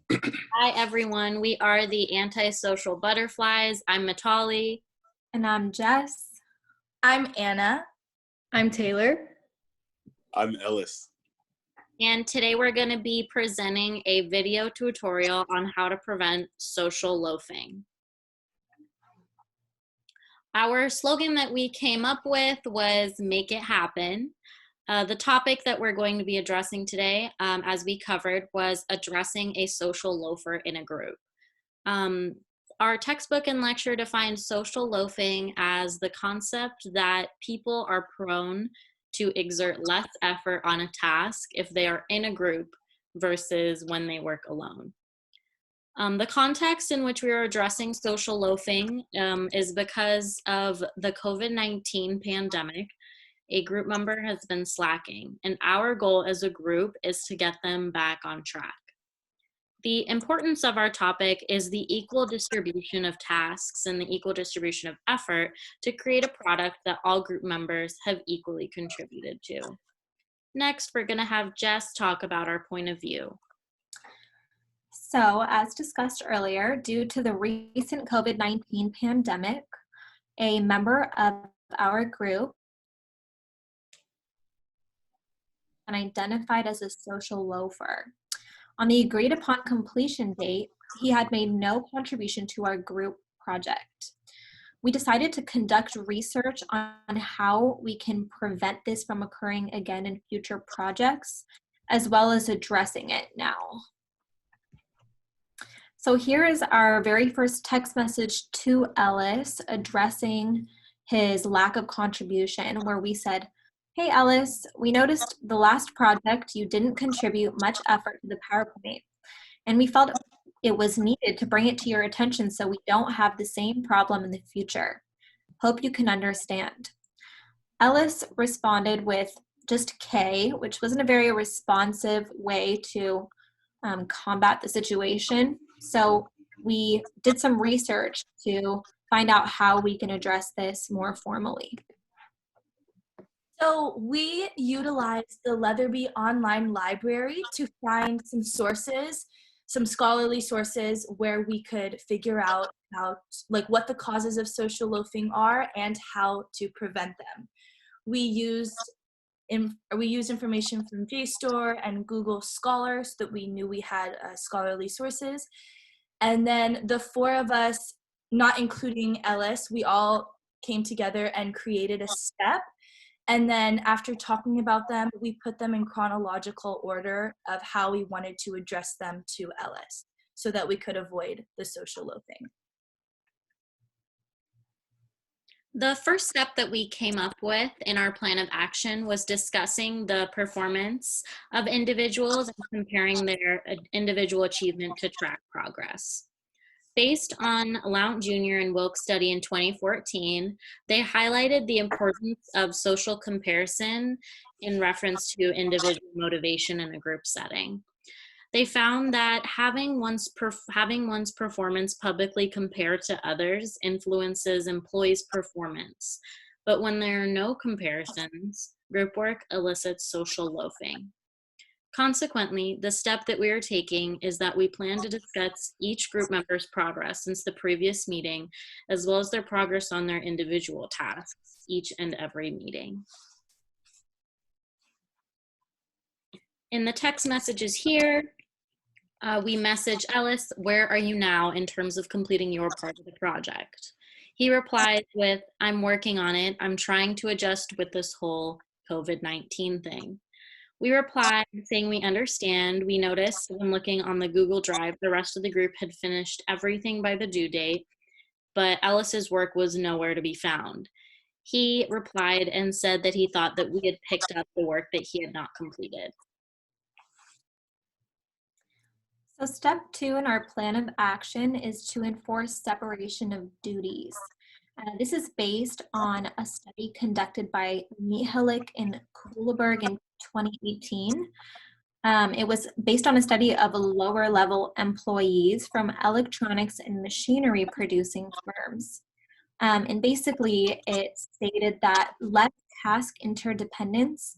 Hi, everyone. We are the Antisocial Butterflies. I'm Matali. And I'm Jess. I'm Anna. I'm Taylor. I'm Ellis. And today we're going to be presenting a video tutorial on how to prevent social loafing. Our slogan that we came up with was "Make It Happen." The topic that we're going to be addressing today, as we covered, was addressing a social loafer in a group. Our textbook and lecture defines social loafing as the concept that people are prone to exert less effort on a task if they are in a group versus when they work alone. The context in which we are addressing social loafing is because of the COVID-19 pandemic. A group member has been slacking, and our goal as a group is to get them back on track. The importance of our topic is the equal distribution of tasks and the equal distribution of effort to create a product that all group members have equally contributed to. Next, we're going to have Jess talk about our point of view. So, as discussed earlier, due to the recent COVID-19 pandemic, a member of our group and identified as a social loafer. On the agreed upon completion date, he had made no contribution to our group project. We decided to conduct research on how we can prevent this from occurring again in future projects, as well as addressing it now. So here is our very first text message to Ellis addressing his lack of contribution, where we said, "Hey Ellis, we noticed the last project you didn't contribute much effort to the PowerPoint, and we felt it was needed to bring it to your attention so we don't have the same problem in the future. Hope you can understand." Ellis responded with just K, which wasn't a very responsive way to combat the situation. So we did some research to find out how we can address this more formally. So we utilized the Leatherby online library to find some sources, some scholarly sources where we could figure out what the causes of social loafing are and how to prevent them. We used information from JSTOR and Google Scholar so that we knew we had scholarly sources. And then the four of us, not including Ellis, we all came together and created a step. And then after talking about them, we put them in chronological order of how we wanted to address them to Ellis so that we could avoid the social loafing. The first step that we came up with in our plan of action was discussing the performance of individuals and comparing their individual achievement to track progress. Based on Lount Jr. and Wilkes study in 2014, they highlighted the importance of social comparison in reference to individual motivation in a group setting. They found that having one's performance publicly compared to others influences employees' performance. But when there are no comparisons, group work elicits social loafing. Consequently, the step that we are taking is that we plan to discuss each group member's progress since the previous meeting, as well as their progress on their individual tasks, each and every meeting. In the text messages here, we message Ellis, "Where are you now in terms of completing your part of the project?" He replied with, "I'm working on it. I'm trying to adjust with this whole COVID-19 thing." We replied saying we understand. We noticed when looking on the Google Drive, the rest of the group had finished everything by the due date, but Ellis's work was nowhere to be found. He replied and said that he thought that we had picked up the work that he had not completed. So step 2 in our plan of action is to enforce separation of duties. This is based on a study conducted by Mihalik and Kuhleberg in 2018. It was based on a study of lower level employees from electronics and machinery producing firms. And basically it stated that less task interdependence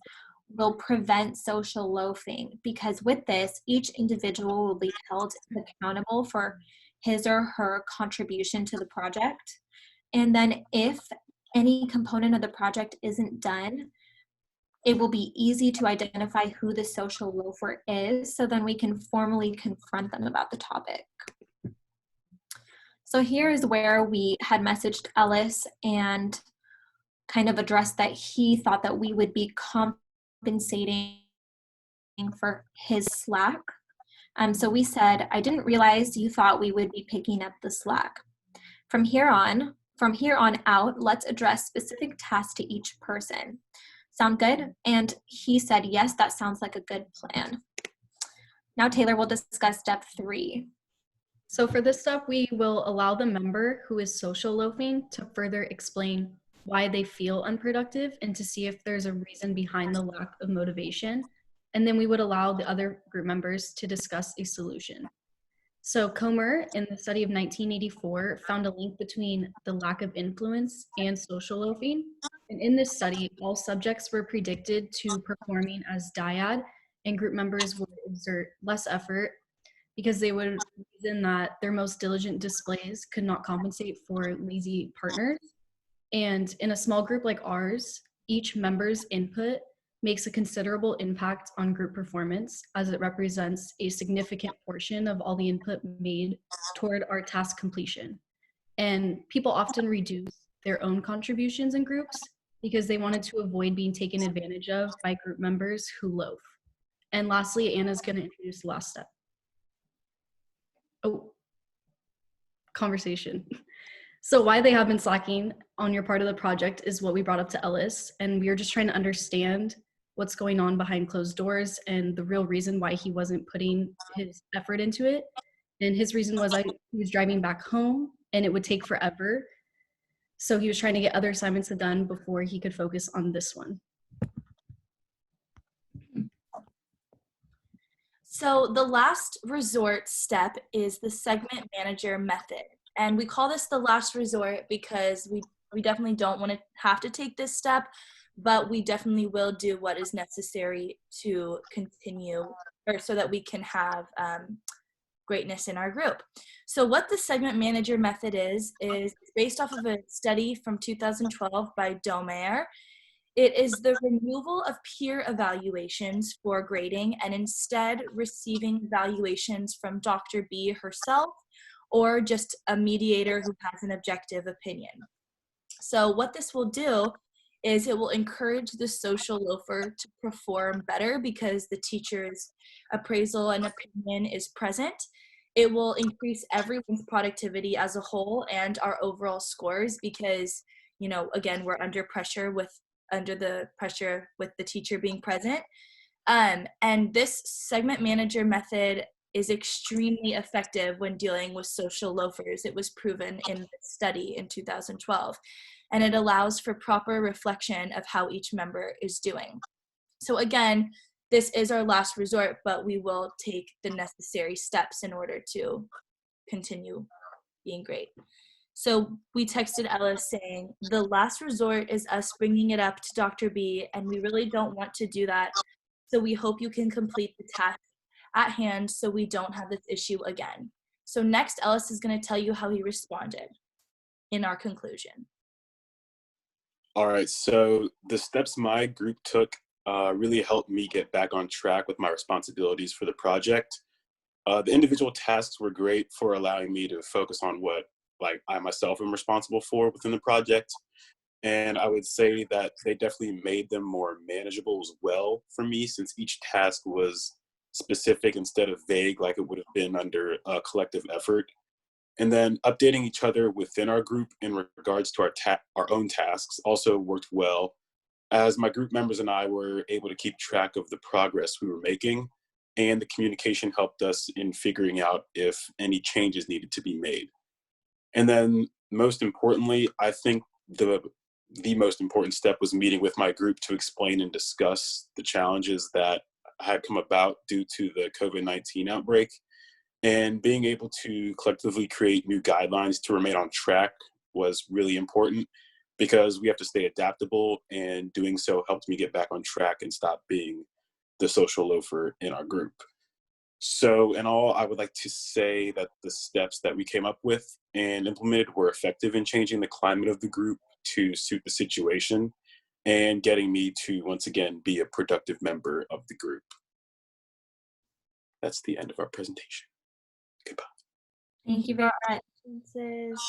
will prevent social loafing, because with this, each individual will be held accountable for his or her contribution to the project. And then if any component of the project isn't done, it will be easy to identify who the social loafer is, so then we can formally confront them about the topic. So here is where we had messaged Ellis and kind of addressed that he thought that we would be compensating for his slack. So we said, I didn't realize you thought we would be picking up the slack. From here on out, let's address specific tasks to each person. Sound good? And he said, yes, that sounds like a good plan. Now Taylor will discuss step 3. So for this step, we will allow the member who is social loafing to further explain why they feel unproductive and to see if there's a reason behind the lack of motivation. And then we would allow the other group members to discuss a solution. So Comer, in the study of 1984, found a link between the lack of influence and social loafing. And in this study, all subjects were predicted to performing as dyad, and group members would exert less effort because they would reason that their most diligent displays could not compensate for lazy partners. And in a small group like ours, each member's input makes a considerable impact on group performance, as it represents a significant portion of all the input made toward our task completion. And people often reduce their own contributions in groups because they wanted to avoid being taken advantage of by group members who loaf. And lastly, Anna's going to introduce the last step. Oh, conversation. So why they have been slacking on your part of the project is what we brought up to Ellis, and we were just trying to understand what's going on behind closed doors and the real reason why he wasn't putting his effort into it. And his reason was he was driving back home and it would take forever. So he was trying to get other assignments done before he could focus on this one. So the last resort step is the segment manager method. And we call this the last resort because we definitely don't want to have to take this step, but we definitely will do what is necessary to continue, or so that we can have greatness in our group. So what the segment manager method is based off of a study from 2012 by Domer. It is the removal of peer evaluations for grading and instead receiving evaluations from Dr. B herself or just a mediator who has an objective opinion. So what this will do is it will encourage the social loafer to perform better because the teacher's appraisal and opinion is present. It will increase everyone's productivity as a whole and our overall scores because, again, we're under the pressure with the teacher being present. And this segment manager method is extremely effective when dealing with social loafers. It was proven in the study in 2012. And it allows for proper reflection of how each member is doing. So again, this is our last resort, but we will take the necessary steps in order to continue being great. So we texted Ellis saying, the last resort is us bringing it up to Dr. B, and we really don't want to do that. So we hope you can complete the task at hand so we don't have this issue again. So next, Ellis is going to tell you how he responded in our conclusion. All right, so the steps my group took really helped me get back on track with my responsibilities for the project. The individual tasks were great for allowing me to focus on what I myself am responsible for within the project. And I would say that they definitely made them more manageable as well for me, since each task was specific instead of vague like it would have been under a collective effort. And then updating each other within our group in regards to our own tasks also worked well, as my group members and I were able to keep track of the progress we were making, and the communication helped us in figuring out if any changes needed to be made. And then most importantly, I think the most important step was meeting with my group to explain and discuss the challenges that had come about due to the COVID-19 outbreak. And being able to collectively create new guidelines to remain on track was really important. because we have to stay adaptable, and doing so helped me get back on track and stop being the social loafer in our group. So in all, I would like to say that the steps that we came up with and implemented were effective in changing the climate of the group to suit the situation and getting me to once again be a productive member of the group. That's the end of our presentation. Goodbye. Thank you very much. References.